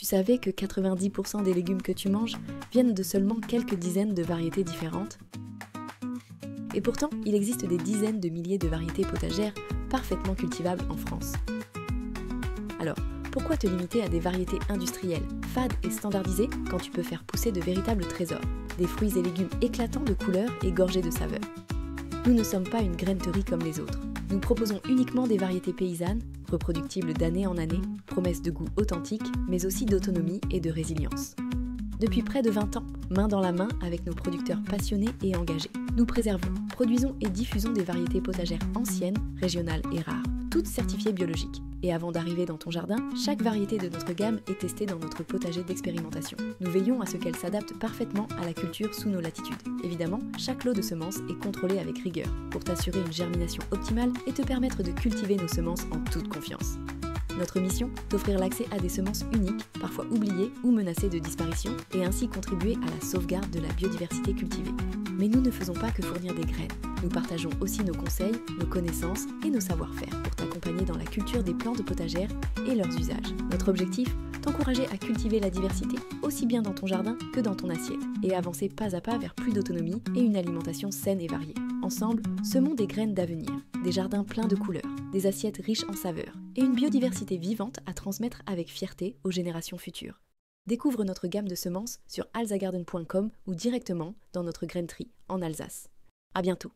Tu savais que 90% des légumes que tu manges viennent de seulement quelques dizaines de variétés différentes? Et pourtant, il existe des dizaines de milliers de variétés potagères parfaitement cultivables en France. Alors, pourquoi te limiter à des variétés industrielles, fades et standardisées quand tu peux faire pousser de véritables trésors, des fruits et légumes éclatants de couleurs et gorgés de saveurs? Nous ne sommes pas une graineterie comme les autres. Nous proposons uniquement des variétés paysannes, reproductibles d'année en année, promesses de goût authentique, mais aussi d'autonomie et de résilience. Depuis près de 20 ans, main dans la main avec nos producteurs passionnés et engagés, nous préservons, produisons et diffusons des variétés potagères anciennes, régionales et rares, toutes certifiées biologiques. Et avant d'arriver dans ton jardin, chaque variété de notre gamme est testée dans notre potager d'expérimentation. Nous veillons à ce qu'elle s'adapte parfaitement à la culture sous nos latitudes. Évidemment, chaque lot de semences est contrôlé avec rigueur pour t'assurer une germination optimale et te permettre de cultiver nos semences en toute confiance. Notre mission, t'offrir l'accès à des semences uniques, parfois oubliées ou menacées de disparition, et ainsi contribuer à la sauvegarde de la biodiversité cultivée. Mais nous ne faisons pas que fournir des graines. Nous partageons aussi nos conseils, nos connaissances et nos savoir-faire pour t'accompagner dans la culture des plantes potagères et leurs usages. Notre objectif, t'encourager à cultiver la diversité aussi bien dans ton jardin que dans ton assiette et avancer pas à pas vers plus d'autonomie et une alimentation saine et variée. Ensemble, semons des graines d'avenir, des jardins pleins de couleurs, des assiettes riches en saveurs et une biodiversité vivante à transmettre avec fierté aux générations futures. Découvre notre gamme de semences sur alzagarden.com ou directement dans notre graineterie en Alsace. À bientôt!